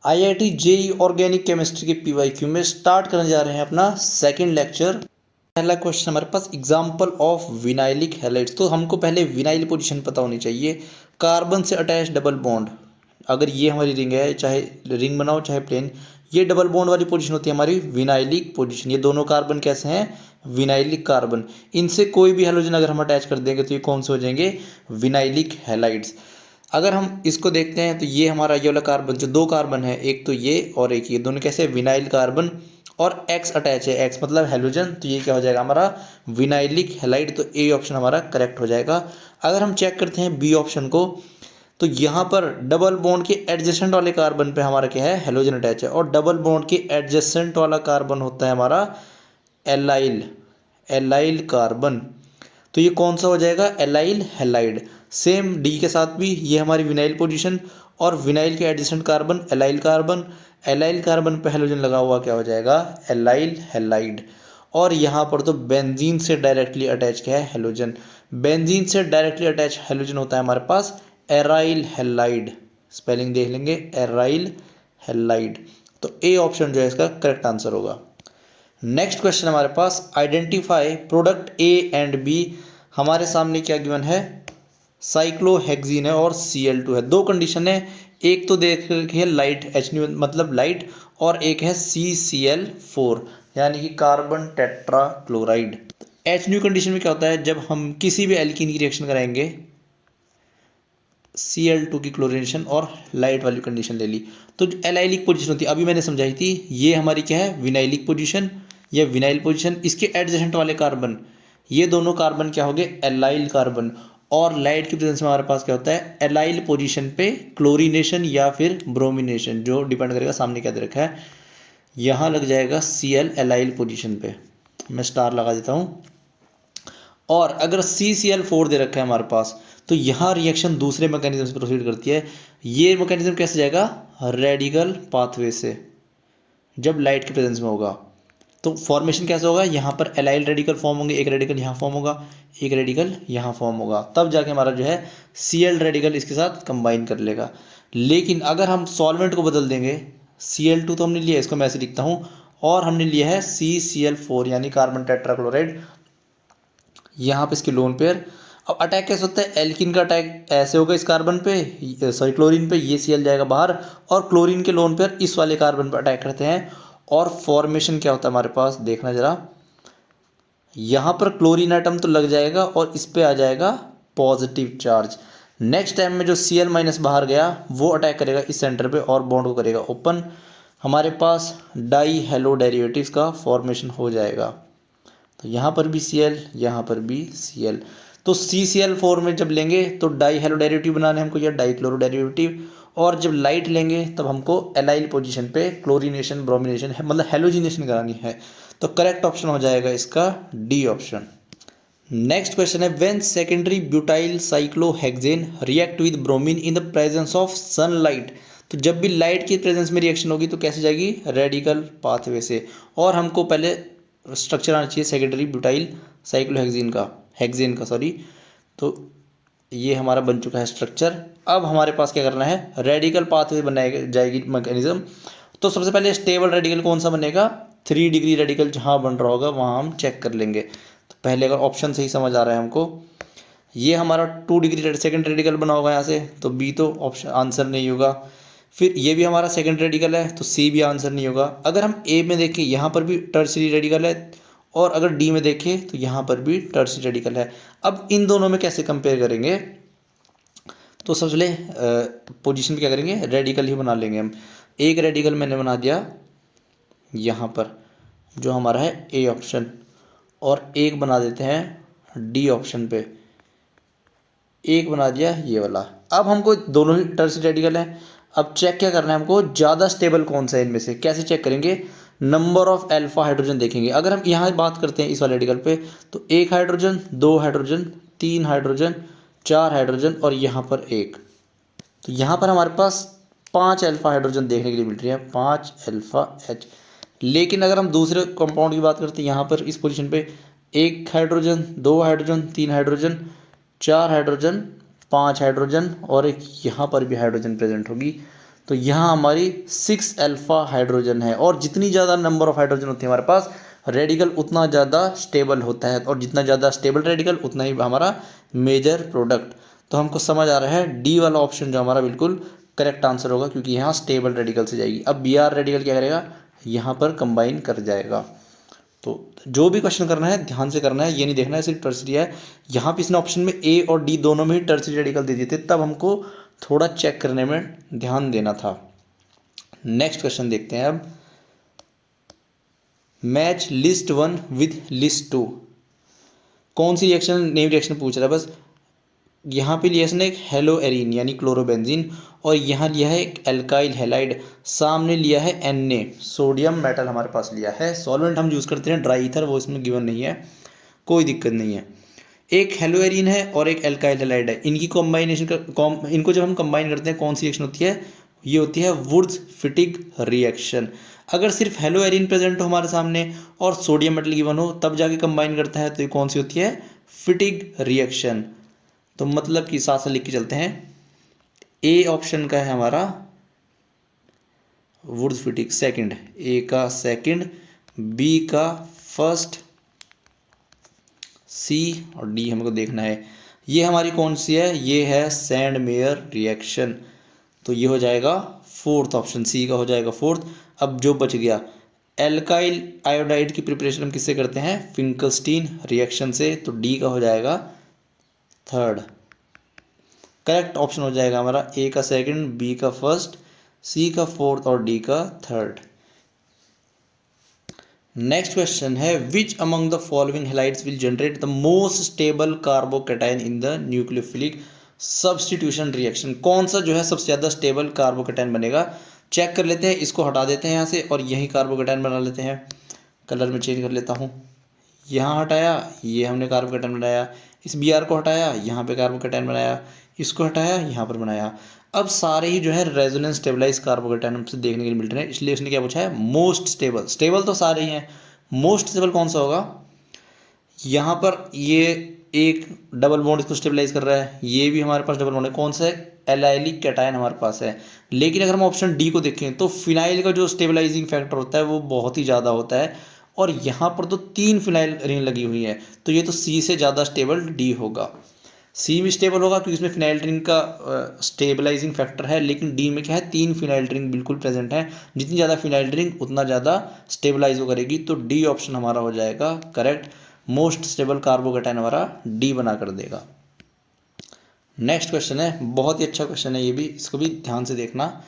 IIT JEE organic chemistry के PYQ में start करने जा रहे हैं अपना सेकंड लेक्चर। पहला क्वेश्चन हमारे पास एग्जांपल ऑफ विनाइलिक हैलाइड्स। तो हमको पहले विनाइल पोजीशन पता होनी चाहिए। कार्बन से अटैच डबल बॉन्ड, अगर ये हमारी रिंग है, चाहे रिंग बनाओ चाहे प्लेन, ये डबल बॉन्ड वाली पोजीशन होती है हमारी विनाइलिक पोजीशन। ये दोनों कार्बन कैसे हैं? Vinylic carbon. इनसे कोई भी हैलोजन अगर हम अटैच कर देंगे तो ये कौन से हो जाएंगे? Vinylic halides. अगर हम इसको देखते हैं तो ये हमारा ये वाला कार्बन, जो दो कार्बन है, एक तो ये और एक ये, दोनों कैसे? विनाइल कार्बन, और एक्स अटैच है, एक्स मतलब हैलोजन, तो ये क्या हो जाएगा हमारा? Vinylic halide. तो ए ऑप्शन हमारा करेक्ट हो जाएगा। अगर हम चेक करते हैं बी ऑप्शन को, तो यहाँ पर डबल बॉन्ड के एडजेसेंट वाले कार्बन पे हमारा क्या है? हैलोजन अटैच है, और डबल बॉन्ड के एडजेसेंट वाला कार्बन होता है हमारा एलाइल, एलाइल कार्बन। तो ये कौन सा हो जाएगा? Allyl halide. सेम डी के साथ भी ये हमारी विनाइल पोजीशन, और विनाइल के adjacent carbon allyl carbon, allyl carbon पे हैलोजन लगा हुआ क्या हो जाएगा? Allyl halide. और यहाँ पर तो बेंजीन से डायरेक्टली अटैच क्या है? हैलोजन। बेंजीन से डायरेक्टली अटैच हैलोजन होता है हमारे पास एराइल हैलाइड। स्पेलिंग देख लेंगे, एराइल हैलाइड। तो ए ऑप्शन जो है इसका करेक्ट आंसर होगा। नेक्स्ट क्वेश्चन हमारे पास, identify product A and B. हमारे सामने क्या गिवन है? साइक्लोहेक्सीन है और Cl2 है। दो कंडीशन है, एक तो देख रखी है लाइट H मतलब लाइट, और एक है CCl4 यानी कि carbon tetra chloride. H condition में क्या होता है? जब हम किसी भी एल्कीन की रिएक्शन कराएंगे, Cl2 की क्लोरीनेशन और लाइट वाली कंडीशन ले ली, तो जो एलाइलिक पोजीशन होती है, अभी मैंने समझाई थी, ये हमारी क्या है? विनाइलिक पोजीशन या विनाइल पोजीशन। इसके एडजेसेंट वाले कार्बन, ये दोनों कार्बन क्या हो गए? Allyl carbon. और लाइट की प्रेजेंस में हमारे पास क्या होता है? एलाइल पोजीशन पे क्लोरीनेशन या फिर ब्रोमिनेशन, जो डिपेंड करेगा सामने क्या दे रखा है। यहाँ लग जाएगा Cl एलाइल पोजीशन पे, मैं स्टार लगा देता हूँ। और अगर CCl4 दे रखा है हमारे पास, तो यहाँ रिएक्शन दूसरे मैकेनिज्म से प्रोसीड करती है। ये मैकेनिज्म कैसे जाएगा? रेडिकल पाथवे से, जब लाइट के प्रेजेंस में होगा। तो फॉर्मेशन कैसे होगा? यहाँ पर एलाइल रेडिकल फॉर्म होंगे, एक रेडिकल यहाँ फॉर्म होगा, एक रेडिकल यहाँ फॉर्म होगा, तब जाके हमारा जो है Cl रेडिकल इसके साथ कंबाइन कर लेगा। लेकिन अगर हम सॉल्वेंट को बदल देंगे, Cl2 तो हमने लिया, इसको मैं ऐसे लिखता हूँ, और हमने लिया है CCl4 यानी कार्बन टेट्राक्लोराइड, यहाँ पे इसकी लोन पेयर। अब अटैक कैसे होता है? एल्किन का अटैक ऐसे होगा इस कार्बन पे, सॉरी क्लोरीन पे, ये Cl जाएगा बाहर, और क्लोरीन के लोन पेयर इस वाले कार्बन पे अटैक करते हैं, और फॉर्मेशन क्या होता है हमारे पास? देखना जरा, यहाँ पर क्लोरीन एटम तो लग जाएगा और इस पे आ जाएगा पॉजिटिव चार्ज। नेक्स्ट टाइम में जो Cl माइनस बाहर गया वो अटैक करेगा इस सेंटर पे और बॉन्ड को करेगा ओपन, हमारे पास डाई हेलो डेरिवेटिव्स का फॉर्मेशन हो जाएगा। तो यहाँ पर भी Cl, यहाँ पर भी Cl। तो CCl4 में जब लेंगे तो डाई हेलो डेरिवेटिव बनाने हमको, या डाई क्लोरो डेरिवेटिव, और जब लाइट लेंगे तब हमको एलाइल पोजीशन पे क्लोरीनेशन ब्रोमिनेशन है, मतलब हेलोजिनेशन करानी है। तो करेक्ट ऑप्शन हो जाएगा इसका डी ऑप्शन। नेक्स्ट क्वेश्चन है, when secondary butyl cyclohexane react with bromine in the presence of sunlight. तो जब भी लाइट की प्रेजेंस में रिएक्शन होगी तो कैसे जाएगी? रेडिकल पाथवे से। और हमको पहले स्ट्रक्चर आना चाहिए सेकेंडरी ब्यूटाइल साइक्लोहेक्सेन का, हेक्सेन का सॉरी। तो ये हमारा बन चुका है स्ट्रक्चर। अब हमारे पास क्या करना है? रेडिकल पाथवे बनाई जाएगी मैकेनिज्म। तो सबसे पहले स्टेबल रेडिकल कौन सा बनेगा? 3 डिग्री रेडिकल जहाँ बन रहा होगा वहाँ हम चेक कर लेंगे। तो पहले अगर ऑप्शन से ही समझ आ रहा है हमको, ये हमारा 2 डिग्री सेकेंड रेडिकल बना होगा यहाँ से, तो बी तो ऑप्शन आंसर नहीं होगा। फिर ये भी हमारा सेकेंड रेडिकल है, तो सी भी आंसर नहीं होगा। अगर हम ए में देखें, यहाँ पर भी टर्शियरी रेडिकल है, और अगर डी में देखें तो यहाँ पर भी टर्शियरी रेडिकल है। अब इन दोनों में कैसे कंपेयर करेंगे? तो सबसे पहले पोजीशन पे क्या करेंगे? रेडिकल ही बना लेंगे हम। एक रेडिकल मैंने बना दिया यहाँ पर, जो हमारा है ए ऑप्शन, और एक बना देते हैं डी ऑप्शन पे, एक बना दिया ये वाला। अब हमको दोनों ही टर्शियरी रेडिकल हैं। अब चेक क्या करना है हमको? ज़्यादा स्टेबल कौन सा है इनमें से। कैसे चेक करेंगे? नंबर ऑफ अल्फा हाइड्रोजन देखेंगे। अगर हम यहाँ बात करते हैं इस वाले रेडिकल पे, तो 1 हाइड्रोजन, 2 हाइड्रोजन, 3 हाइड्रोजन, 4 हाइड्रोजन, और यहाँ पर 1। तो यहाँ पर हमारे पास 5 अल्फा हाइड्रोजन देखने के लिए मिल रही है, 5 अल्फा H। लेकिन अगर हम दूसरे कंपाउंड की बात करते हैं, यहाँ पर इस पोजीशन पे 1 hydrogen, 2 hydrogen, 3 hydrogen, 4 hydrogen, 5 hydrogen, और एक यहाँ पर भी हाइड्रोजन प्रेजेंट होगी। तो यहाँ हमारी 6 अल्फा हाइड्रोजन है, और जितनी ज़्यादा नंबर ऑफ हाइड्रोजन होती है हमारे पास रेडिकल उतना ज़्यादा स्टेबल होता है, और जितना ज़्यादा स्टेबल रेडिकल उतना ही हमारा मेजर प्रोडक्ट। तो हमको समझ आ रहा है डी वाला ऑप्शन जो हमारा बिल्कुल करेक्ट आंसर होगा, क्योंकि यहाँ स्टेबल रेडिकल से जाएगी। अब बी आर रेडिकल क्या करेगा, यहाँ पर कंबाइन कर जाएगा। तो जो भी क्वेश्चन करना है ध्यान से करना है, ये नहीं देखना है सिर्फ टर्सरी है। यहाँ पे इसने ऑप्शन में ए और डी दोनों में ही टर्सरी रेडिकल दे दिए थे, तब हमको थोड़ा चेक करने में ध्यान देना था। नेक्स्ट क्वेश्चन देखते हैं अब। Match list 1 with list 2। कौन सी रिएक्शन, नेम रिएक्शन पूछ रहा है बस। यहाँ पे लिया इसने एक हेलो एरीन यानी क्लोरोबेंजीन, और यहाँ लिया है एक एल्काइल हैलाइड, सामने लिया है Na सोडियम मेटल हमारे पास लिया है। सॉल्वेंट हम यूज़ करते हैं ड्राई ईथर, वो इसमें गिवन नहीं है, कोई दिक्कत नहीं है। एक हेलो एरीन है और एक एल्काइल हैलाइड है, इनकी कॉम्बाइनेशन इनको जब हम कंबाइन करते हैं कौन सी रिएक्शन होती है, ये होती है वुर्त्ज-फिटिग रिएक्शन। अगर सिर्फ हेलो एरीन प्रेजेंट हो हमारे सामने और सोडियम मेटल गिवन हो तब जाके कंबाइन करता है, तो ये कौन सी होती है, फिटिग रिएक्शन। तो मतलब कि साथ साथ लिख के चलते हैं, ए ऑप्शन का है हमारा वुर्त्ज-फिटिग सेकंड, ए का सेकंड, बी का फर्स्ट, सी और डी हमको देखना है। ये हमारी कौन सी है, ये है सैंड मेयर रिएक्शन, तो ये हो जाएगा फोर्थ ऑप्शन, सी का हो जाएगा फोर्थ। अब जो बच गया, एल्काइल आयोडाइड की प्रिपरेशन हम किससे करते हैं, फिंकलस्टीन रिएक्शन से, तो डी का हो जाएगा थर्ड। करेक्ट ऑप्शन हो जाएगा हमारा ए का सेकंड, बी का फर्स्ट, सी का फोर्थ और डी का थर्ड। नेक्स्ट क्वेश्चन है, विच among the following halides will generate the most stable carbocation in the nucleophilic substitution reaction. कौन सा जो है सबसे ज़्यादा स्टेबल कार्बोकैटायन बनेगा, चेक कर लेते हैं। इसको हटा देते हैं यहाँ से और यही कार्बोकैटायन बना लेते हैं। कलर में चेंज कर लेता हूँ, यहाँ हटाया, ये हमने कार्बोकैटायन बनाया, इस बी आर को हटाया, यहाँ पे कार्बोकैटायन बनाया, इसको हटाया, यहाँ पर बनाया। अब सारे ही जो है रेजोनेंस स्टेबलाइज कार्बोकैटायन हमसे देखने के लिए मिल रहे हैं, इसलिए उसने क्या पूछा है, मोस्ट स्टेबल। स्टेबल तो सारे ही हैं, मोस्ट स्टेबल कौन सा होगा। यहाँ पर ये एक डबल बॉन्ड इसको स्टेबलाइज कर रहा है, ये भी हमारे पास डबल बॉन्ड है, कौन सा है, एलाइलिक कैटायन हमारे पास है। लेकिन अगर हम ऑप्शन डी को देखें तो फिनाइल का जो स्टेबलाइजिंग फैक्टर होता है वो बहुत ही ज़्यादा होता है, और यहाँ पर तो 3 फिनाइल रिंग लगी हुई है, तो ये तो सी से ज़्यादा स्टेबल डी होगा। सी में स्टेबल होगा क्योंकि इसमें फिनाइल रिंग का स्टेबलाइजिंग फैक्टर है, लेकिन डी में क्या है, 3 फिनाइल रिंग बिल्कुल प्रेजेंट है। जितनी ज़्यादा फिनाइल रिंग उतना ज़्यादा स्टेबलाइज करेगी, तो डी ऑप्शन हमारा हो जाएगा करेक्ट। मोस्ट स्टेबल कार्बोकैटायन हमारा डी बना कर देगा। नेक्स्ट क्वेश्चन है, बहुत ही अच्छा क्वेश्चन है ये भी, इसको भी ध्यान से देखना।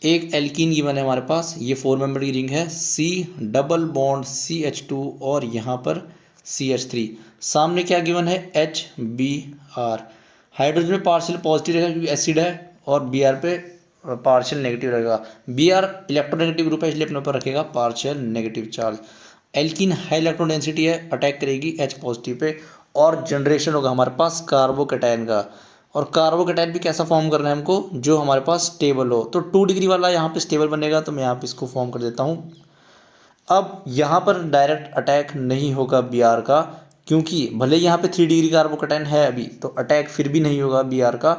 एक एल्कीन गिवन है हमारे पास, ये 4 मेंबर की रिंग है, सी डबल बॉन्ड CH2 और यहाँ पर CH3। सामने क्या गिवन है, HBr। हाइड्रोजन में पार्शियल पॉजिटिव रहेगा क्योंकि एसिड है, और Br पे पार्शियल नेगेटिव रहेगा। Br इलेक्ट्रोनेगेटिव ग्रुप है इसलिए अपने ऊपर रखेगा partial negative charge. Alkene high electron density है, अटैक करेगी H पॉजिटिव पे, और जनरेशन होगा हमारे पास कार्बोकैटायन का। और कार्बोकैटायन भी कैसा फॉर्म करना है हमको, जो हमारे पास स्टेबल हो। तो 2 डिग्री वाला यहाँ पे स्टेबल बनेगा, तो मैं यहाँ पे इसको फॉर्म कर देता हूँ। अब यहाँ पर डायरेक्ट अटैक नहीं होगा Br का, क्योंकि भले यहाँ पे 3 डिग्री कार्बोकैटायन है अभी, तो अटैक फिर भी नहीं होगा Br का।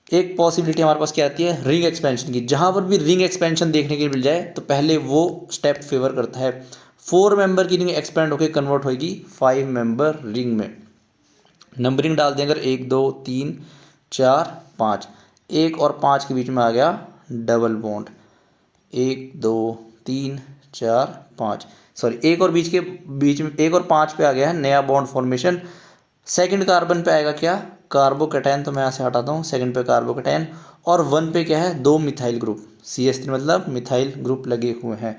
एक पॉसिबिलिटी हमारे पास क्या आती है, रिंग एक्सपेंशन की। जहाँ पर भी रिंग एक्सपेंशन देखने के लिए मिल जाए तो पहले वो स्टेप फेवर करता है। 4 मेंबर की रिंग एक्सपेंड होकर कन्वर्ट होगी 5 मेंबर रिंग में। नंबरिंग डाल दें अगर 1 2 3 4 5, 1 और 5 के बीच में आ गया डबल बॉन्ड, 1 2 3 4 5, सॉरी 1 और बीच में 1 और 5 पे आ गया है नया बॉन्ड फॉर्मेशन। सेकंड कार्बन पे आएगा क्या, कार्बोकैटायन, तो मैं यहाँ से हटाता हूँ, सेकंड पे कार्बोकैटायन, और 1 पे क्या है, 2 मिथाइल ग्रुप, CH3 मतलब मिथाइल ग्रुप लगे हुए हैं।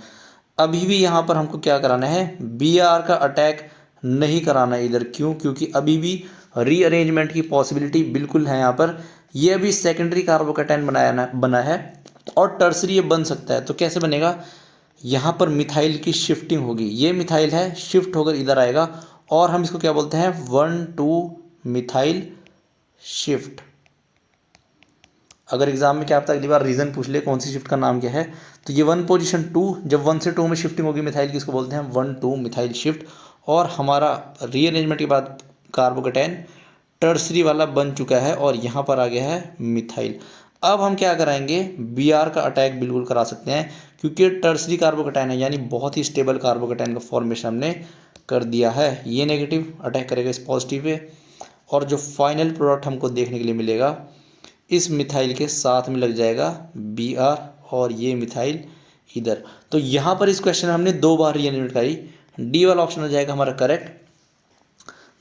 अभी भी यहाँ पर हमको क्या कराना है, Br का अटैक नहीं कराना है इधर। क्यों, क्योंकि अभी भी रीअरेंजमेंट की पॉसिबिलिटी बिल्कुल है यहाँ पर। ये अभी सेकेंडरी कार्बोकैटायन बना है और टर्सरी ये बन सकता है। तो कैसे बनेगा, यहाँ पर मिथाइल की शिफ्टिंग होगी, ये मिथाइल है, शिफ्ट होकर इधर आएगा, और हम इसको क्या बोलते हैं, 1,2 मिथाइल शिफ्ट। अगर एग्जाम में क्या पता अगली बार रीजन पूछ ले कौन सी शिफ्ट का नाम क्या है, तो ये 1 पोजीशन 2, जब 1 से 2 में शिफ्टिंग होगी मिथाइल की, इसको बोलते हैं 1,2 मिथाइल शिफ्ट। और हमारा रीअरेंजमेंट के बाद कार्बोकैटायन टर्सरी वाला बन चुका है और यहाँ पर आ गया है मिथाइल। अब हम क्या कराएंगे, Br का अटैक बिल्कुल करा सकते हैं क्योंकि टर्सरी कार्बोकैटायन है, यानी बहुत ही स्टेबल कार्बोकैटायन का फॉर्मेशन हमने कर दिया है। ये नेगेटिव अटैक करेगा इस पॉजिटिव पे, और जो फाइनल प्रोडक्ट हमको देखने के लिए मिलेगा इस मिथाइल के साथ में लग जाएगा Br, और ये मिथाइल इधर। तो यहाँ पर इस क्वेश्चन में हमने 2 बार रीअरेंजमेंट कराई, डी वाला ऑप्शन हो जाएगा हमारा करेक्ट।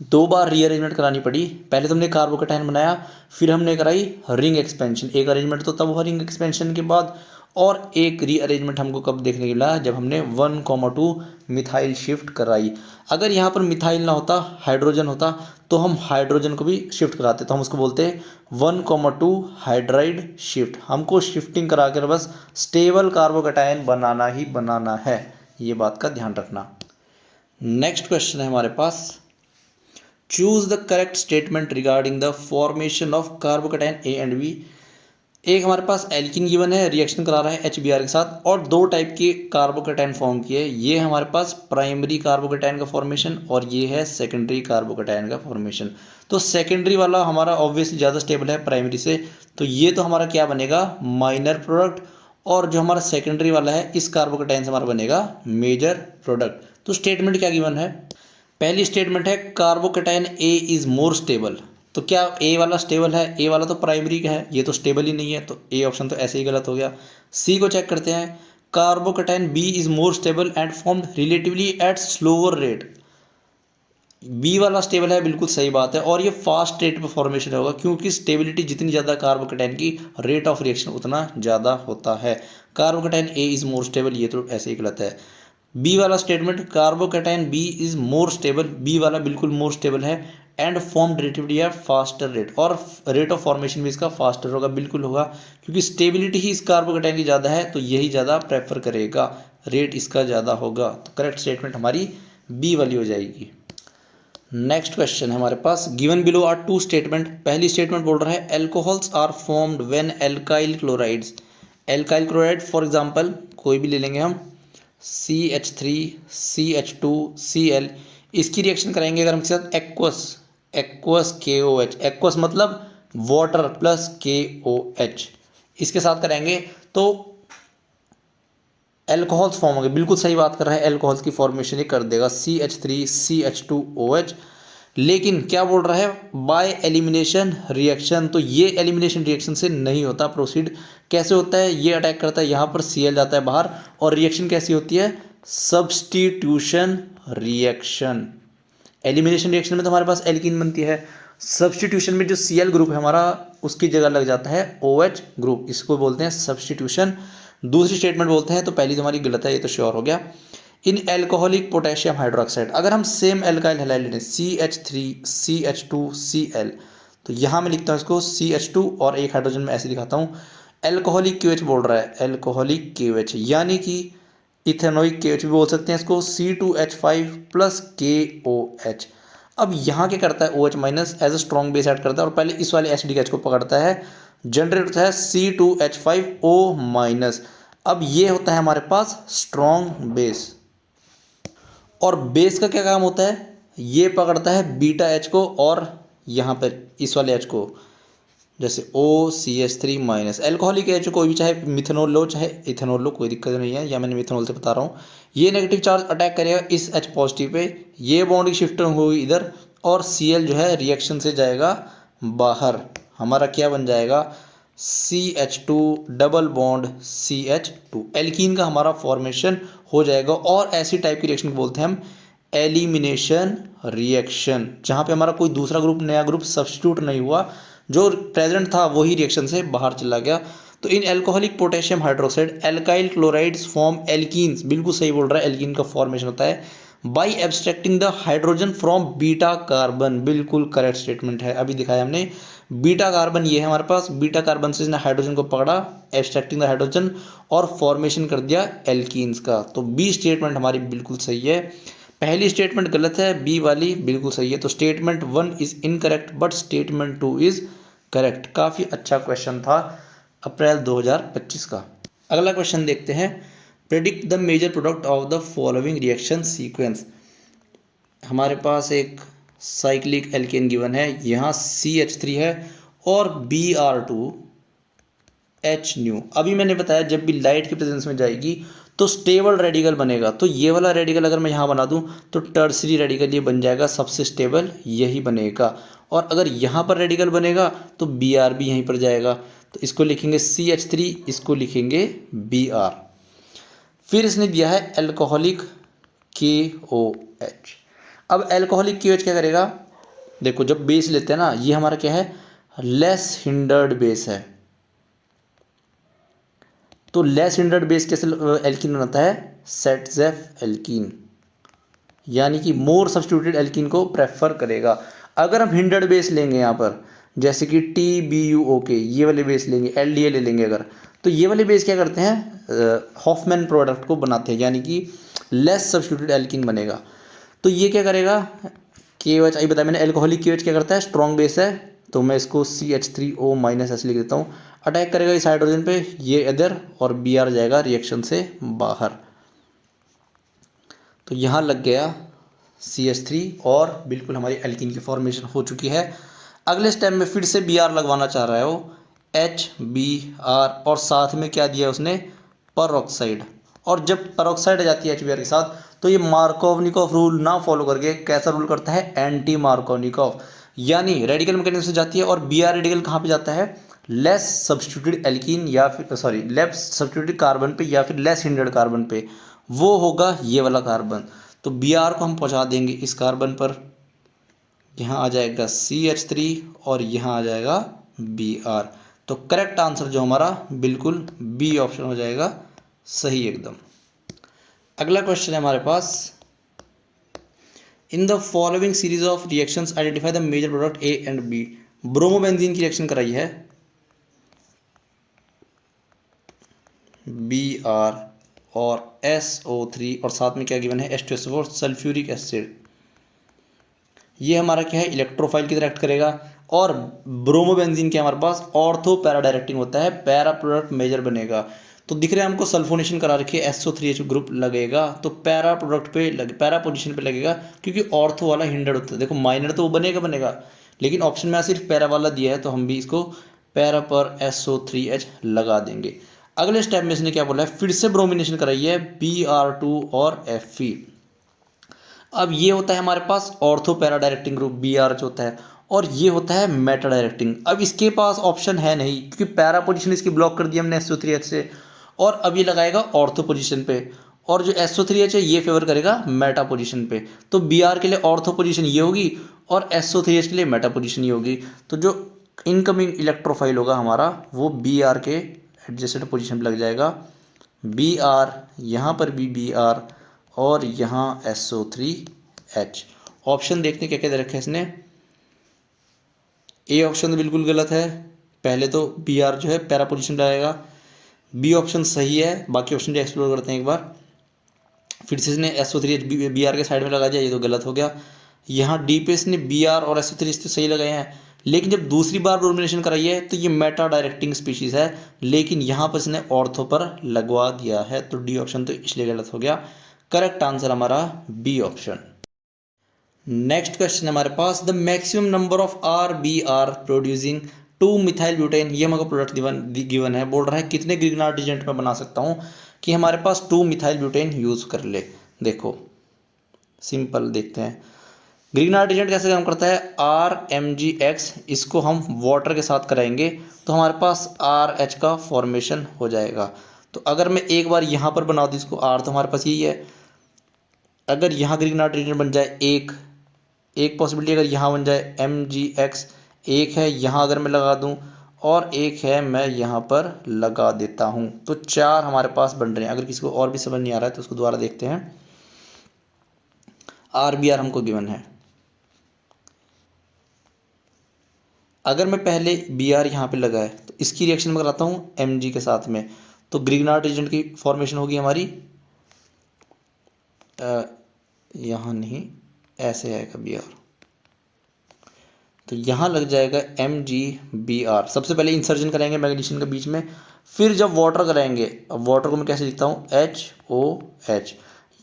2 बार रीअरेंजमेंट करानी पड़ी, पहले तो हमने कार्बोकैटायन बनाया, फिर हमने कराई रिंग एक्सपेंशन। एक अरेंजमेंट तो तब हुआ रिंग एक्सपेंशन के बाद, और एक रीअरेंजमेंट हमको कब देखने को मिला, जब हमने 1,2 मिथाइल शिफ्ट कराई। अगर यहाँ पर मिथाइल ना होता, हाइड्रोजन होता, तो हम हाइड्रोजन को भी शिफ्ट कराते, तो हम उसको बोलते हैं 1,2 हाइड्राइड शिफ्ट। हमको शिफ्टिंग करा कर बस स्टेबल कार्बोकैटायन बनाना ही बनाना है, ये बात का ध्यान रखना। नेक्स्ट क्वेश्चन है हमारे पास, choose the correct statement regarding the formation of carbocation A and B. एक हमारे पास एल्कीन गिवन है, रिएक्शन करा रहा है HBr के साथ, और 2 टाइप के कार्बोकैटायन फॉर्म किए। ये हमारे पास प्राइमरी कार्बोकैटायन का फॉर्मेशन, और ये है सेकेंडरी कार्बोकैटायन का फॉर्मेशन। तो सेकेंडरी वाला हमारा ऑब्वियसली ज़्यादा स्टेबल है प्राइमरी से, तो ये तो हमारा क्या बनेगा, माइनर प्रोडक्ट। और जो हमारा सेकेंडरी वाला है इस कार्बोकैटायन से हमारा बनेगा मेजर प्रोडक्ट। तो स्टेटमेंट क्या गिवन है, पहली स्टेटमेंट है carbocation A is more stable. तो क्या ए वाला स्टेबल है, ए वाला तो प्राइमरी का है, ये तो स्टेबल ही नहीं है, तो ए ऑप्शन तो ऐसे ही गलत हो गया। सी को चेक करते हैं, carbocation B is more stable and formed relatively at slower rate. B वाला स्टेबल है, बिल्कुल सही बात है, और ये फास्ट रेट पर फॉर्मेशन होगा क्योंकि स्टेबिलिटी जितनी ज़्यादा कार्बोकैटायन की, रेट ऑफ रिएक्शन उतना ज़्यादा होता है। Carbocation A is more stable, ये तो ऐसे ही गलत है। बी वाला statement, carbocation B is more stable, B वाला बिल्कुल मोर स्टेबल है, एंड फॉर्म रिलेटिवली है फास्टर रेट, और रेट ऑफ फॉर्मेशन भी इसका फास्टर होगा, बिल्कुल होगा, क्योंकि स्टेबिलिटी ही इस कार्बोकैटायन की ज़्यादा है, तो यही ज़्यादा प्रेफर करेगा, रेट इसका ज़्यादा होगा। तो करेक्ट स्टेटमेंट हमारी बी वाली हो जाएगी। नेक्स्ट क्वेश्चन है हमारे पास, गिवन बिलो आर 2 स्टेटमेंट। पहली स्टेटमेंट बोल रहा है alcohols are formed when alkyl chlorides. Alkyl chloride for example कोई भी ले लेंगे हम, CH3 CH2 Cl, इसकी रिएक्शन कराएंगे अगर हम इसके साथ एक्वस KOH, एक्वस मतलब वाटर प्लस KOH, इसके साथ करेंगे तो एल्कोहल्स फॉर्म होंगे। बिल्कुल सही बात कर रहा है, एल्कोहल्स की फॉर्मेशन ये कर देगा CH3 CH2OH। लेकिन क्या बोल रहा है, बाय एलिमिनेशन रिएक्शन, तो ये एलिमिनेशन रिएक्शन से नहीं होता। प्रोसीड कैसे होता है, ये अटैक करता है, यहाँ पर Cl जाता है बाहर, और रिएक्शन कैसी होती है, सब्स्टिट्यूशन रिएक्शन। एलिमिनेशन रिएक्शन में तो हमारे पास एल्कीन बनती है, सब्स्टिट्यूशन में जो Cl ग्रुप है हमारा, उसकी जगह लग जाता है OH ग्रुप, इसको बोलते हैं सब्स्टिट्यूशन। दूसरी स्टेटमेंट बोलते हैं, तो पहली तुम्हारी गलत है, ये तो श्योर हो गया। इन एल्कोहलिक पोटेशियम हाइड्रोक्साइड, अगर हम सेम एल्काइल हैलाइड लें CH3 CH2 Cl, तो यहाँ मैं लिखता हूँ इसको CH2 और एक हाइड्रोजन में ऐसे दिखाता हूँ। एल्कोहलिक KOH बोल रहा है, एल्कोहलिक KOH यानी कि इथेनोइक KOH भी बोल सकते हैं इसको, C2H5 प्लस KOH। अब यहाँ क्या करता है, OH minus as a strong base add करता है, और पहले इस वाले एसिडिक H को पकड़ता है, जनरेट होता है C2H5O माइनस। अब ये होता है हमारे पास स्ट्रॉन्ग बेस, और बेस का क्या काम होता है, ये पकड़ता है बीटा H को, और यहाँ पर इस वाले H को, जैसे OCH3 माइनस। एल्कोहलिक H कोई भी, चाहे मिथेनॉल लो चाहे इथेनॉल लो, कोई दिक्कत नहीं है, या मैंने मिथेनॉल से बता रहा हूँ। ये नेगेटिव चार्ज अटैक करेगा इस H पॉजिटिव पे, ये बॉन्ड की शिफ्टिंग होगी इधर, और Cl जो है रिएक्शन से जाएगा बाहर, हमारा क्या बन जाएगा, CH2 double bond CH2, alkene का हमारा फॉर्मेशन हो जाएगा। और ऐसी टाइप की रिएक्शन को बोलते हैं हम एलिमिनेशन रिएक्शन, जहाँ पे हमारा कोई दूसरा ग्रुप, नया ग्रुप सब्स्टिट्यूट नहीं हुआ, जो प्रेजेंट था वही रिएक्शन से बाहर चला गया। तो in alcoholic potassium hydroxide alkyl chlorides form alkenes, बिल्कुल सही बोल रहा है, एल्कीन का फॉर्मेशन होता है by abstracting the hydrogen from beta carbon. बिल्कुल करेक्ट स्टेटमेंट है, अभी दिखाया हमने। बीटा कार्बन ये है हमारे पास, बीटा कार्बन से इसने हाइड्रोजन को पकड़ा, एब्स्ट्रैक्टिंग द हाइड्रोजन, और फॉर्मेशन कर दिया एल्कीन्स का। तो बी स्टेटमेंट हमारी बिल्कुल सही है। पहली स्टेटमेंट गलत है, बी वाली बिल्कुल सही है। तो statement 1 is incorrect but statement 2 is correct. काफ़ी अच्छा क्वेश्चन था अप्रैल 2025 का। अगला क्वेश्चन देखते हैं, predict the major product of the following reaction sequence. हमारे पास एक साइक्लिक एल्केन गिवन है, यहाँ CH3 है और Br2 एच न्यू। अभी मैंने बताया जब भी लाइट की प्रेजेंस में जाएगी तो स्टेबल रेडिकल बनेगा। तो ये वाला रेडिकल अगर मैं यहाँ बना दूँ तो टर्सरी रेडिकल ये बन जाएगा, सबसे स्टेबल यही बनेगा। और अगर यहाँ पर रेडिकल बनेगा तो बी आर भी यहीं पर जाएगा। तो इसको लिखेंगे CH3, इसको लिखेंगे Br। फिर इसने दिया है एल्कोहलिक KOH। अब एल्कोहलिक KOH क्या करेगा, देखो जब बेस लेते हैं ना, ये हमारा क्या है, लेस हिंडर्ड बेस है। तो लेस हिंडर्ड बेस कैसे एल्कीन बनाता है, सेटजेफ एल्कीन, यानी कि मोर सब्स्टिट्यूटेड एल्कीन को प्रेफर करेगा। अगर हम हिंडर्ड बेस लेंगे यहाँ पर, जैसे कि TBUOK, ये वाले बेस लेंगे, LDA ले लेंगे अगर, तो ये वाले बेस क्या करते हैं, हॉफमैन प्रोडक्ट को बनाते हैं, यानी कि लेस सब्स्टिट्यूटेड एल्कीन बनेगा। तो ये क्या करेगा, KOH आई बताया मैंने, एल्कोहलिक KOH क्या करता है, स्ट्रॉन्ग बेस है, तो मैं इसको CH3O- लिख देता हूँ। अटैक करेगा इस हाइड्रोजन पे, ये इधर, और Br जाएगा रिएक्शन से बाहर। तो यहाँ लग गया CH3 और बिल्कुल हमारी एल्कीन की फॉर्मेशन हो चुकी है। अगले स्टेप में फिर से Br लगवाना चाह रहा है वो, HBr, और साथ में क्या दिया उसने, परऑक्साइड। और जब परऑक्साइड आ जाती है HBr के साथ, तो ये मार्कोवनिकॉफ रूल ना फॉलो करके कैसा रूल करता है, एंटी मार्कोवनिकॉफ, यानी रेडिकल मैकेनिज्म से जाती है। और Br रेडिकल कहाँ पे जाता है, लेस सब्स्टिट्यूटेड एल्कीन या फिर सॉरी लेस सब्स्टिट्यूटेड कार्बन पे या फिर लेस हिंडर्ड कार्बन पे, वो होगा ये वाला कार्बन। तो Br को हम पहुंचा देंगे इस कार्बन पर, यहाँ आ जाएगा CH3 और यहाँ आ जाएगा Br। तो करेक्ट आंसर जो हमारा बिल्कुल बी ऑप्शन हो जाएगा, सही एकदम। अगला क्वेश्चन है हमारे पास, in the following series of reactions identify the major product A and B। Bromobenzene की रिएक्शन कराई है, Br और SO3, और साथ में क्या गिवन है, H2SO4 सल्फ्यूरिक एसिड। ये हमारा क्या है, इलेक्ट्रोफाइल की तरह एक्ट करेगा। और ब्रोमोबेंजीन क्या हमारे पास, ऑर्थो पैरा डायरेक्टिंग होता है, पैरा प्रोडक्ट मेजर बनेगा। तो दिख रहा है हमको सल्फोनेशन करा रखी है, SO3H ग्रुप लगेगा, तो पैरा प्रोडक्ट पे पैरा पोजीशन पे लगेगा, क्योंकि ऑर्थो वाला हिंडर्ड होता है। देखो माइनर तो वो बनेगा, लेकिन ऑप्शन में सिर्फ पैरा वाला दिया है, तो हम भी इसको पैरा पर SO3H लगा देंगे। अगले स्टेप में इसने क्या बोला है, फिर से ब्रोमिनेशन कराई है, Br2 और Fe। अब ये होता है हमारे पास ortho para directing group Br जो होता है, और ये होता है मेटा डायरेक्टिंग। अब इसके पास ऑप्शन है नहीं, क्योंकि पैरा पोजीशन इसकी ब्लॉक कर दी हमने SO3H से, और अब ये लगाएगा ऑर्थो पोजीशन पे, और जो SO3H है ये फेवर करेगा मेटा पोजीशन पे। तो Br के लिए ऑर्थो पोजीशन ये होगी और SO3H के लिए मेटा पोजीशन ये होगी। तो जो इनकमिंग इलेक्ट्रोफाइल होगा हमारा, वो Br के एडजेसेंट पोजीशन पे लग जाएगा। Br, यहाँ पर भी Br, और यहाँ SO3H। ऑप्शन देखते क्या क्या दे रखा है इसने, ए ऑप्शन तो बिल्कुल गलत है, पहले तो Br जो है पैरा पोजीशन पे आएगा। बी ऑप्शन सही है, बाकी ऑप्शन भी एक्सप्लोर करते हैं एक बार। फिर से इसने SO3H Br के साइड में लगा दिया, ये तो गलत हो गया। यहाँ डी पे इसने Br और SO3H तो सही लगाए हैं, लेकिन जब दूसरी बार ब्रोमिनेशन कराई है तो ये मेटा डायरेक्टिंग स्पीशीज है, लेकिन यहाँ पर इसने ऑर्थो पर लगवा दिया है, तो डी ऑप्शन तो इसलिए गलत हो गया। करेक्ट आंसर हमारा बी ऑप्शन। नेक्स्ट क्वेश्चन हमारे पास, the maximum number of RBr producing 2 methyl butane. ये हमारा प्रोडक्ट गिवन है, बोल रहा है कितने ग्रिग्नार्ड एजेंट में बना सकता हूँ कि हमारे पास 2 मिथाइल ब्यूटेन यूज कर ले। देखो सिंपल देखते हैं, ग्रिग्नार्ड एजेंट कैसे काम करता है, RMgX, इसको हम वाटर के साथ कराएंगे तो हमारे पास RH का फॉर्मेशन हो जाएगा। तो अगर मैं एक बार यहाँ पर बना दूँ इसको R, तो हमारे पास यही है। अगर यहाँ ग्रिग्नार्ड एजेंट बन जाए एक पॉसिबिलिटी, अगर यहाँ बन जाए MgX, एक है यहाँ अगर मैं लगा दूँ, और एक है मैं यहाँ पर लगा देता हूँ, तो 4 हमारे पास बन रहे हैं। अगर किसी को और भी समझ नहीं आ रहा है तो उसको दोबारा देखते हैं। RBr हमको गिवन है, अगर मैं पहले Br यहाँ पे लगाए तो इसकी रिएक्शन में कराता हूँ Mg के साथ में, तो ग्रिग्नार्ड एजेंट की फॉर्मेशन होगी हमारी, यहाँ नहीं, ऐसे आएगा Br, तो यहाँ लग जाएगा MgBr। सबसे पहले इंसर्जन कराएंगे मैग्नीशियम के बीच में, फिर जब वाटर कराएंगे, अब वाटर को मैं कैसे लिखता हूँ, HOH,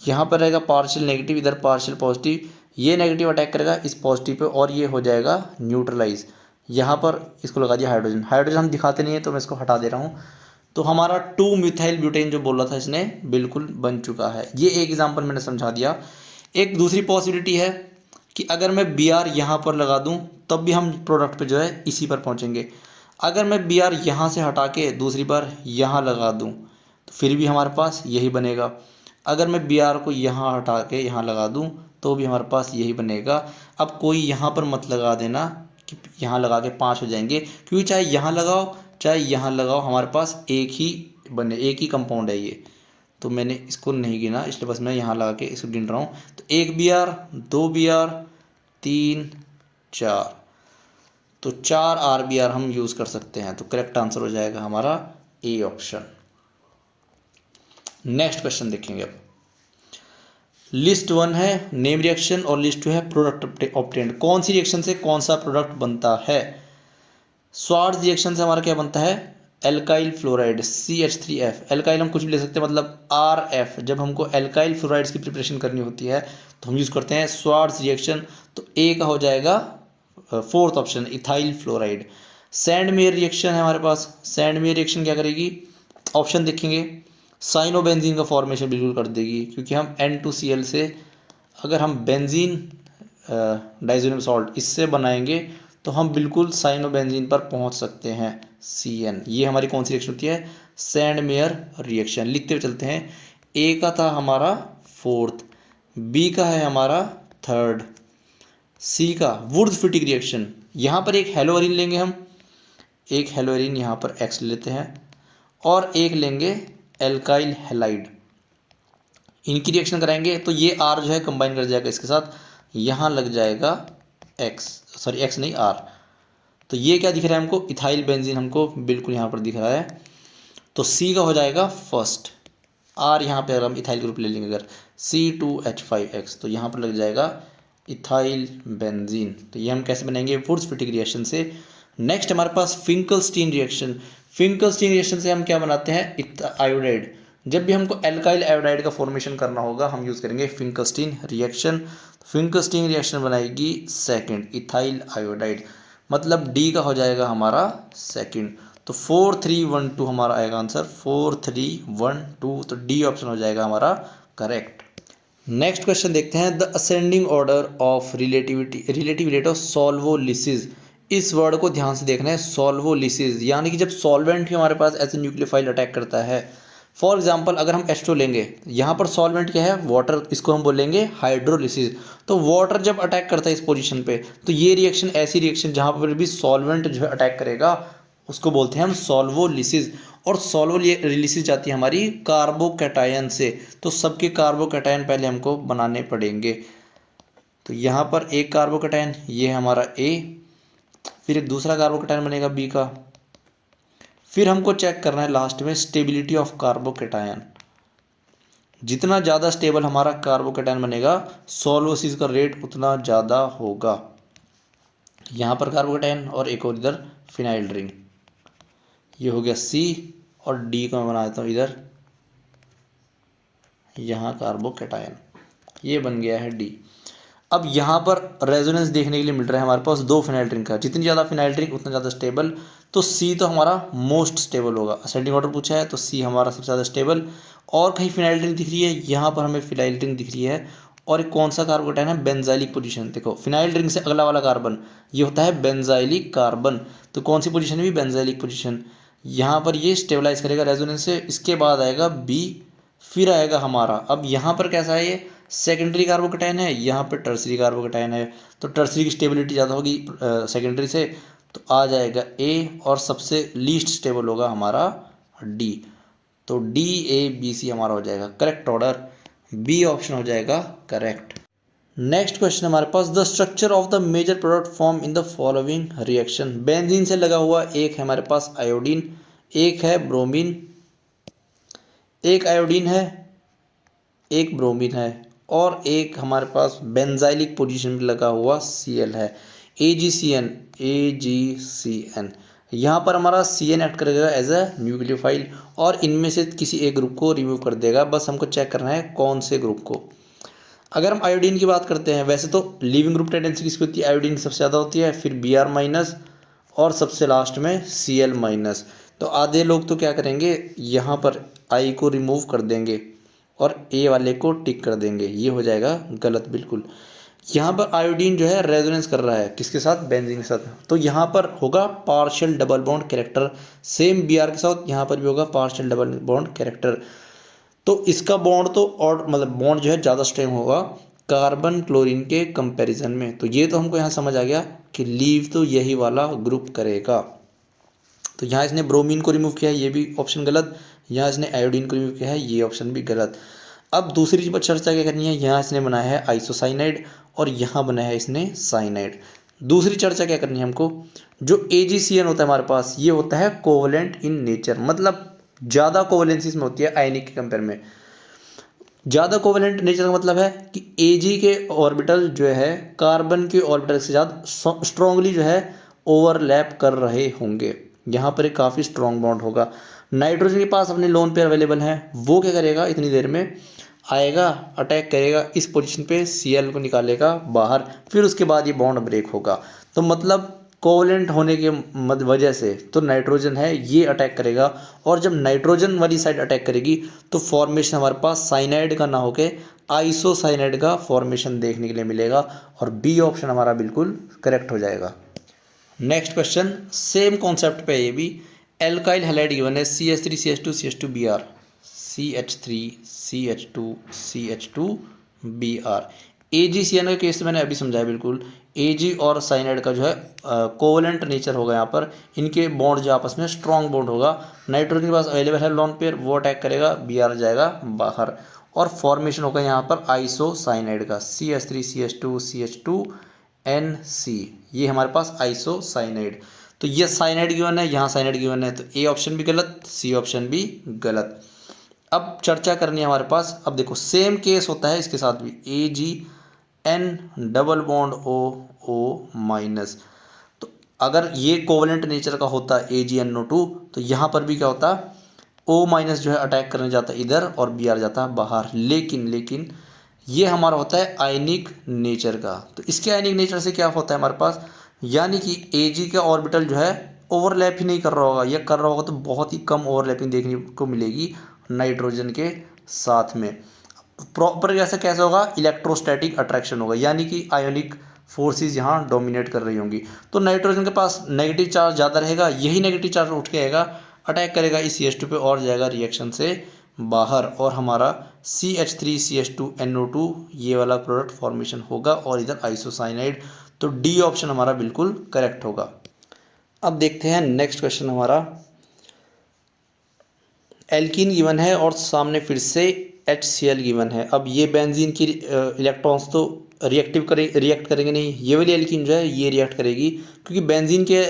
यहाँ पर रहेगा पार्शियल नेगेटिव, इधर पार्शियल पॉजिटिव, ये नेगेटिव अटैक करेगा इस पॉजिटिव पे और ये हो जाएगा न्यूट्रलाइज। यहाँ पर इसको लगा दिया हाइड्रोजन, हाइड्रोजन हम दिखाते नहीं है तो मैं इसको हटा दे रहा हूँ। तो हमारा 2 मिथाइल ब्यूटेन जो बोला था इसने बिल्कुल बन चुका है। ये एक एग्जांपल मैंने समझा दिया। एक दूसरी पॉसिबिलिटी है कि अगर मैं बी आर यहाँ पर लगा दूँ तब भी हम प्रोडक्ट पे जो है इसी पर पहुँचेंगे। अगर मैं बी आर यहाँ से हटा के दूसरी बार यहाँ लगा दूँ तो फिर भी हमारे पास यही बनेगा। अगर मैं बी आर को यहाँ हटा के यहाँ लगा दूँ तो भी हमारे पास यही बनेगा। अब कोई यहाँ पर मत लगा देना कि यहाँ लगा के 5 हो जाएंगे, क्योंकि चाहे यहाँ लगाओ चाहे यहाँ लगाओ हमारे पास एक ही कंपाउंड है ये। तो मैंने इसको नहीं गिना, इसलिए बस मैं यहाँ लगा के इसको गिन रहा हूँ। तो 1 बी आर, 2 बी आर, 3, 4, तो 4 आर बी आर हम यूज़ कर सकते हैं। तो करेक्ट आंसर हो जाएगा हमारा ए ऑप्शन। नेक्स्ट क्वेश्चन देखेंगे। अब लिस्ट 1 है नेम रिएक्शन और लिस्ट 2 है प्रोडक्ट ऑब्टेन्ड। कौन सी रिएक्शन से कौन सा प्रोडक्ट बनता है? स्वार्ट्ज रिएक्शन से हमारा क्या बनता है? Alkyl fluoride CH3F। एल्काइल हम कुछ भी ले सकते हैं, मतलब RF। जब हमको एल्काइल फ्लोराइड्स की प्रिपरेशन करनी होती है तो हम यूज़ करते हैं स्वार्ट्ज रिएक्शन। तो ए का हो जाएगा 4th option ethyl fluoride. Sandmeyer reaction है हमारे पास। सैंडमेयर रिएक्शन क्या करेगी? ऑप्शन देखेंगे, साइनोबेंजीन का फॉर्मेशन बिल्कुल कर देगी, क्योंकि हम N2Cl से अगर हम बेंजीन डाइज़ोनियम सॉल्ट इससे बनाएंगे तो हम बिल्कुल साइनोबेंजीन पर पहुंच सकते हैं CN। ये हमारी कौन सी रिएक्शन होती है? Sandmeyer reaction. लिखते हुए चलते हैं। ए का था हमारा 4th, बी का है हमारा 3rd, सी का वुड्स-फिटिक रिएक्शन। यहाँ पर एक हेलोअरीन लेंगे हम, एक हेलोअरीन यहाँ पर X लेते हैं और एक लेंगे एल्काइल हैलाइड। इनकी रिएक्शन कराएंगे तो ये R जो है कंबाइन कर जाएगा इसके साथ, यहाँ लग जाएगा X नहीं R। तो ये क्या दिख रहा है हमको? इथाइल बेंजीन हमको बिल्कुल यहाँ पर दिख रहा है। तो C का हो जाएगा फर्स्ट। R यहाँ पे अगर हम इथाइल ग्रुप ले लेंगे अगर C2H5X तो यहाँ पर लग जाएगा इथाइल बेंजीन। तो ये हम कैसे बनाएंगे? वुड्स-फिटिक रिएक्शन से। नेक्स्ट हमारे पास फिंकलस्टीन रिएक्शन। फिंकलस्टीन रिएक्शन से हम क्या बनाते हैं? आयोडाइड। जब भी हमको एल्काइल आयोडाइड का फॉर्मेशन करना होगा हम यूज़ करेंगे फिंकलस्टीन रिएक्शन। फिंकलस्टीन रिएक्शन बनाएगी 2nd इथाइल आयोडाइड, मतलब डी का हो जाएगा हमारा 2nd। तो 4 3 1 2 हमारा आएगा आंसर 4 3 1 2। तो डी ऑप्शन हो जाएगा हमारा करेक्ट। नेक्स्ट क्वेश्चन देखते हैं। The ascending order of relative rate of solvolysis. इस वर्ड को ध्यान से देखना है, सॉल्वोलिसिस, यानी कि जब सॉल्वेंट भी हमारे पास ऐसे न्यूक्लियोफाइल अटैक करता है। फॉर एग्जांपल अगर हम H2 लेंगे, यहाँ पर सॉल्वेंट क्या है? वाटर, इसको हम बोलेंगे हाइड्रोलिसिस। तो वाटर जब अटैक करता है इस पोजीशन पे तो ये रिएक्शन ऐसी रिएक्शन जहाँ पर भी सॉल्वेंट जो है अटैक करेगा उसको बोलते हैं हम सॉल्वोलिसिस। और सॉल्वोलिसिस जाती है हमारी कार्बोकैटायन से। तो सबके कार्बोकैटायन पहले हमको बनाने पड़ेंगे। तो यहाँ पर एक कार्बोकैटायन, ये है हमारा A, फिर एक दूसरा कार्बोकैटायन बनेगा B का। फिर हमको चेक करना है लास्ट में स्टेबिलिटी ऑफ कार्बोकैटायन। जितना ज़्यादा स्टेबल हमारा कार्बोकैटायन बनेगा सॉल्वोलिसिस का रेट उतना ज़्यादा होगा। यहाँ पर कार्बोकैटायन और एक और इधर फिनाइल रिंग, ये हो गया C और D का मैं बना देता हूँ इधर, यहाँ कार्बोकैटायन, ये बन गया है D। अब यहाँ पर रेजोनेंस देखने के लिए मिल रहा है हमारे पास 2 फिनाइल रिंग का। जितनी ज़्यादा फिनाइल रिंग उतना ज़्यादा स्टेबल। तो C तो हमारा मोस्ट स्टेबल होगा। असेंडिंग ऑर्डर पूछा है तो C हमारा सबसे ज़्यादा स्टेबल। और कहीं फिनाइल रिंग दिख रही है, यहाँ पर हमें फिनाइल रिंग दिख रही है। और एक कौन सा कार्बोकैटायन है? Benzylic position. देखो फिनाइल रिंग से अगला वाला कार्बन ये होता है बेंजाइलिक कार्बन। तो कौन सी पोजीशन है? Benzylic position. यहाँ पर ये स्टेबलाइज करेगा रेजोनेंस से। इसके बाद आएगा B, फिर आएगा हमारा, अब यहाँ पर कैसा है? ये सेकेंडरी कार्बोकैटायन है, यहाँ पर टर्सरी कार्बोकैटायन है। तो टर्सरी की स्टेबिलिटी ज़्यादा होगी सेकेंडरी से, तो आ जाएगा A। और सबसे लीस्ट स्टेबल होगा हमारा D। तो DABC हमारा हो जाएगा करेक्ट ऑर्डर। B ऑप्शन हो जाएगा करेक्ट। नेक्स्ट क्वेश्चन हमारे पास, the structure of the major product form in the following reaction. Benzene से लगा हुआ एक है हमारे पास आयोडीन, एक है ब्रोमीन, एक आयोडीन है, एक ब्रोमीन है, और एक हमारे पास बेंजाइलिक पोजीशन में लगा हुआ Cl है, AgCN। यहाँ पर हमारा CN एक्ट करेगा एज अ न्यूक्लियोफाइल और इनमें से किसी एक ग्रुप को रिमूव कर देगा। बस हमको चेक करना है कौन से ग्रुप को। अगर हम आयोडीन की बात करते हैं, वैसे तो लीविंग ग्रुप टेंडेंसी किसकी होती है? आयोडीन सबसे ज़्यादा होती है, फिर Br- और सबसे लास्ट में Cl-। तो आधे लोग तो क्या करेंगे, यहाँ पर आई को रिमूव कर देंगे और ए वाले को टिक कर देंगे, ये हो जाएगा गलत बिल्कुल। यहाँ पर आयोडीन जो है रेजोनेंस कर रहा है किसके साथ, बेंजीन के साथ, तो यहाँ पर होगा partial double bond character. Same B R के साथ यहाँ पर भी होगा पार्शियल डबल बॉन्ड कैरेक्टर। तो इसका बॉन्ड तो और मतलब बॉन्ड जो है ज़्यादा स्ट्रेंग होगा कार्बन क्लोरीन के कंपैरिजन में। तो ये तो हमको यहाँ समझ आ गया कि लीव तो यही वाला ग्रुप करेगा। तो यहाँ इसने ब्रोमीन को रिमूव किया है, ये भी ऑप्शन गलत। यहाँ इसने आयोडीन को रिमूव किया है, ये ऑप्शन भी गलत। अब दूसरी चीज पर चर्चा क्या करनी है, यहाँ इसने बनाया है आइसोसाइनाइड और यहाँ बनाया है इसने साइनाइड। दूसरी चर्चा क्या करनी है हमको, जो AgCN होता है हमारे पास, ये होता है कोवलेंट इन नेचर, मतलब ज़्यादा कोवलेंसी इसमें होती है आयनिक के कंपेयर में। ज़्यादा कोवलेंट नेचर का मतलब है कि Ag के ऑर्बिटल जो है कार्बन के ऑर्बिटल से ज़्यादा स्ट्रांगली जो है ओवरलैप कर रहे होंगे। यहाँ पर एक काफ़ी स्ट्रॉन्ग बॉन्ड होगा। नाइट्रोजन के पास अपने लोन पेयर अवेलेबल हैं, वो क्या करेगा, इतनी देर में आएगा, अटैक करेगा इस पोजीशन पे, Cl को निकालेगा बाहर, फिर उसके बाद ये बॉन्ड ब्रेक होगा। तो मतलब कोवलेंट होने के वजह से तो नाइट्रोजन है ये अटैक करेगा, और जब नाइट्रोजन वाली साइड अटैक करेगी तो फॉर्मेशन हमारे पास साइनाइड का ना होके आइसोसाइनाइड का फॉर्मेशन देखने के लिए मिलेगा, और बी ऑप्शन हमारा बिल्कुल करेक्ट हो जाएगा। नेक्स्ट क्वेश्चन सेम कॉन्सेप्ट पे, ये भी एल्काइल हैलाइड गिवन है CH3 CH2 CH2 Br, CH3 CH2 CH2 Br। AgCN का केस मैंने अभी समझाया बिल्कुल। Ag और साइनाइड का जो है कोवलेंट नेचर होगा, यहाँ पर इनके बॉन्ड जो आपस में स्ट्रॉन्ग बॉन्ड होगा। नाइट्रोजन के पास अवेलेबल है लोन पेयर, वो अटैक करेगा, Br जाएगा बाहर, और फॉर्मेशन होगा यहाँ पर आइसोसाइनाइड का CH3 CH2 CH2 NC, ये हमारे पास आइसोसाइनाइड। तो ये साइनाइड गिवन है, यहाँ साइनाइड गिवन है, तो ए ऑप्शन भी गलत, सी ऑप्शन भी गलत। अब चर्चा करनी है हमारे पास, अब देखो सेम केस होता है इसके साथ भी, AgN double bond O minus. तो अगर ये कोवलेंट नेचर का होता AgNO2, तो यहाँ पर भी क्या होता, O माइनस जो है अटैक करने जाता है इधर और Br जाता है बाहर। लेकिन ये हमारा होता है आयनिक नेचर का। तो इसके आयनिक नेचर से क्या होता है हमारे पास, यानी कि Ag का ऑर्बिटल जो है ओवरलैप ही नहीं कर रहा होगा, या कर रहा होगा तो बहुत ही कम ओवरलैपिंग देखने को मिलेगी नाइट्रोजन के साथ में। प्रॉपर कैसे होगा, इलेक्ट्रोस्टैटिक अट्रैक्शन होगा, यानी कि आयोनिक फोर्सेस यहाँ डोमिनेट कर रही होंगी। तो नाइट्रोजन के पास नेगेटिव चार्ज ज़्यादा रहेगा, यही नेगेटिव चार्ज उठ के आएगा, अटैक करेगा इस CH2 पे और जाएगा रिएक्शन से बाहर, और हमारा CH3 CH2 NO2 ये वाला प्रोडक्ट फॉर्मेशन होगा, और इधर आइसोसाइनाइड। तो डी ऑप्शन हमारा बिल्कुल करेक्ट होगा। अब देखते हैं नेक्स्ट क्वेश्चन हमारा, एल्कीन गिवन है और सामने फिर से HCl गिवन है। अब ये बेंजीन की इलेक्ट्रॉन्स तो रिएक्ट करेंगे नहीं, ये वाली एल्कीन जो है ये रिएक्ट करेगी, क्योंकि बेंजीन के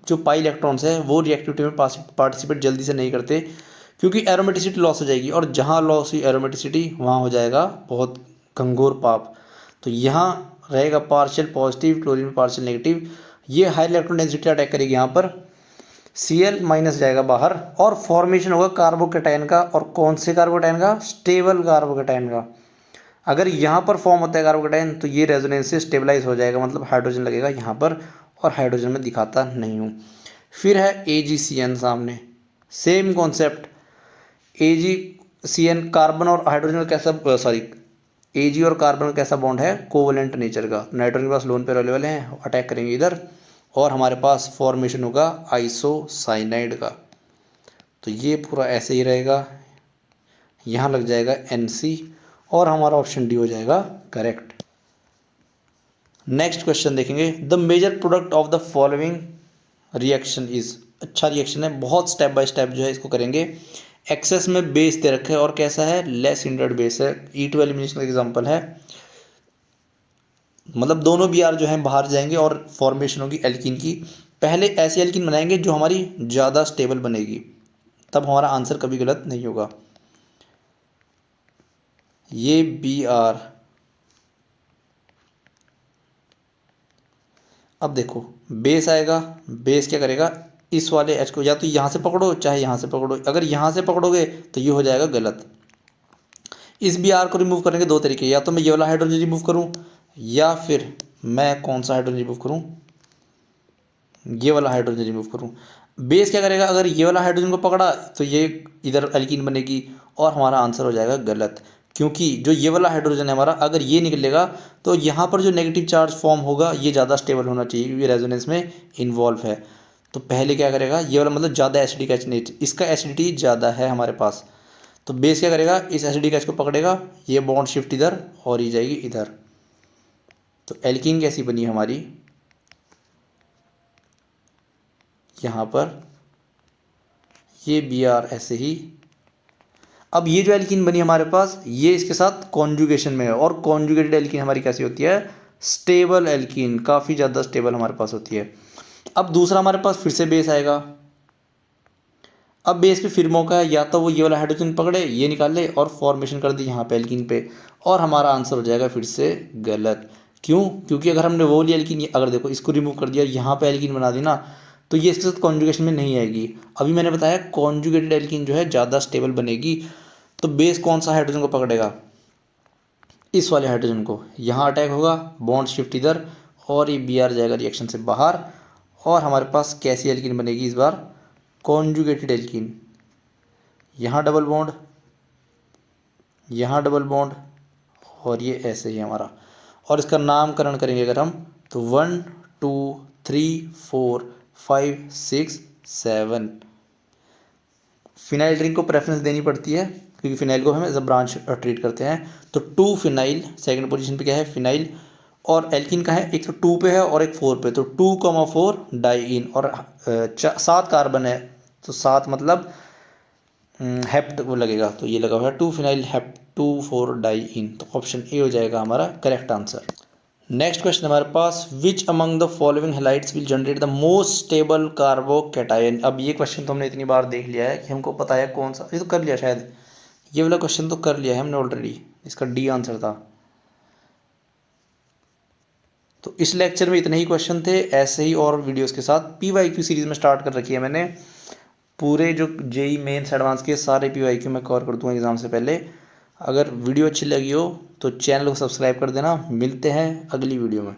जो पाई इलेक्ट्रॉन्स है वो रिएक्टिविटी में पार्टिसिपेट जल्दी से नहीं करते, क्योंकि एरोमेटिसिटी लॉस हो जाएगी, और जहाँ लॉस हुई एरोमेटिसिटी वहाँ हो जाएगा बहुत घंघोर पाप। तो यहाँ रहेगा partial positive, chlorine partial negative, ये हाई इलेक्ट्रॉन डेंसिटी अटैक करेगी, यहाँ पर Cl माइनस जाएगा बाहर, और फॉर्मेशन होगा कार्बोकेटाइन का, और कौन से कार्बोकेटाइन का, स्टेबल कार्बोकेटाइन का। अगर यहाँ पर फॉर्म होता है कार्बोकेटाइन तो ये रेजोनेंस से स्टेबलाइज हो जाएगा, मतलब हाइड्रोजन लगेगा यहाँ पर, और हाइड्रोजन में दिखाता नहीं हूँ। फिर है AgCN सामने, सेम कॉन्सेप्ट, AgCN कार्बन और हाइड्रोजन का कैसा Ag और कार्बन का कैसा बॉन्ड है, कोवलेंट नेचर का। नाइट्रोजन के पास लोन पेयर अवेलेबल है, अटैक करेंगे इधर, और हमारे पास फॉर्मेशन होगा आइसोसाइनाइड का। तो ये पूरा ऐसे ही रहेगा, यहाँ लग जाएगा NC, और हमारा ऑप्शन डी हो जाएगा करेक्ट। नेक्स्ट क्वेश्चन देखेंगे, the major product of the following reaction is, अच्छा रिएक्शन है, बहुत स्टेप बाय स्टेप जो है इसको करेंगे। एक्सेस में बेस दे रखे है, और कैसा है, लेस हिंड्रेड बेस है, E2 एलिमिनेशन का एग्जांपल है, मतलब दोनों Br जो हैं बाहर जाएंगे और फॉर्मेशन होगी एल्कीन की। पहले ऐसी एल्कीन बनाएंगे जो हमारी ज़्यादा स्टेबल बनेगी, तब हमारा आंसर कभी गलत नहीं होगा। ये Br, अब देखो बेस आएगा, बेस क्या करेगा, इस वाले H को या तो यहाँ से पकड़ो चाहे यहाँ से पकड़ो, अगर यहाँ से पकड़ोगे तो ये हो जाएगा गलत। इस Br को रिमूव करने के दो तरीके, या तो मैं ये वाला हाइड्रोजन रिमूव करूँ, या फिर मैं कौन सा हाइड्रोजन रिमूव करूँ, ये वाला हाइड्रोजन रिमूव करूँ। बेस क्या करेगा, अगर ये वाला हाइड्रोजन को पकड़ा तो ये इधर एल्कीन बनेगी और हमारा आंसर हो जाएगा गलत, क्योंकि जो ये वाला हाइड्रोजन है हमारा, अगर ये निकलेगा तो यहाँ पर जो नेगेटिव चार्ज फॉर्म होगा ये ज़्यादा स्टेबल होना चाहिए क्योंकि रेजोनेंस में इन्वॉल्व है। तो पहले क्या करेगा, ये वाला मतलब ज़्यादा एसिडिक एच, इसका एसिडिटी ज़्यादा है हमारे पास, तो बेस क्या करेगा, इस एसिडिक एच को पकड़ेगा, ये बॉन्ड शिफ्ट इधर और ये जाएगी इधर। तो एल्कीन कैसी बनी हमारी, यहाँ पर ये Br ऐसे ही। अब ये जो एल्कीन बनी हमारे पास, ये इसके साथ कॉन्जुगेशन में है, और कॉन्जुगेटेड एल्कीन हमारी कैसी होती है, स्टेबल एल्कीन, काफ़ी ज़्यादा स्टेबल हमारे पास होती है। अब दूसरा हमारे पास फिर से बेस आएगा। अब बेस पे फिर मौका है, या तो वो ये वाला हाइड्रोजन पकड़े, ये निकाल ले और फॉर्मेशन कर दी यहाँ पे एल्कीन पे, और हमारा आंसर हो जाएगा फिर से गलत। क्यों, क्योंकि अगर हमने वो वाली एल्कीन, अगर देखो इसको रिमूव कर दिया, यहाँ पे एल्कीन बना दी ना, तो ये इसके साथ कॉन्जुगेशन में नहीं आएगी। अभी मैंने बताया कॉन्जुगेटेड एल्कीन जो है ज़्यादा स्टेबल बनेगी। तो बेस कौन सा हाइड्रोजन को पकड़ेगा, इस वाले हाइड्रोजन को, यहाँ अटैक होगा, बॉन्ड शिफ्ट इधर, और ये Br जाएगा रिएक्शन से बाहर, और हमारे पास कैसी एल्कीन बनेगी इस बार, कॉन्जुगेटेड एल्कीन। यहाँ डबल बॉन्ड, यहाँ डबल बॉन्ड, और ये ऐसे ही हमारा। और इसका नामकरण करेंगे अगर हम, तो 1 2 3 4 5 6 7। फिनाइल ड्रिंक को प्रेफरेंस देनी पड़ती है क्योंकि फिनाइल को हम एज अ ब्रांच ट्रीट करते हैं। तो 2 फिनाइल, सेकंड पोजीशन पे क्या है फिनाइल, और एल्कीन का है, एक तो 2 पे है और एक 4 पे, तो 2,4 डाइइन, और 7 कार्बन है, तो 7 मतलब हेप्ट वो लगेगा, तो ये लगा हुआ है 2 फिनाइल हेप्ट 2,4 डाइइन। तो ऑप्शन ए हो जाएगा हमारा करेक्ट आंसर। नेक्स्ट क्वेश्चन हमारे पास, which among the following halides will generate the most stable carbocation. अब ये क्वेश्चन तो हमने इतनी बार देख लिया है कि हमको पता है कौन सा, ये तो कर लिया शायद, ये वाला क्वेश्चन तो कर लिया है हमने ऑलरेडी, इसका डी आंसर था। तो इस लेक्चर में इतने ही क्वेश्चन थे, ऐसे ही और वीडियोस के साथ PYQ सीरीज में स्टार्ट कर रखी है मैंने। पूरे जो JEE मेंस एडवांस के सारे PYQ मैं कवर कर दूंगा एग्जाम से पहले। अगर वीडियो अच्छी लगी हो तो चैनल को सब्सक्राइब कर देना। मिलते हैं अगली वीडियो में।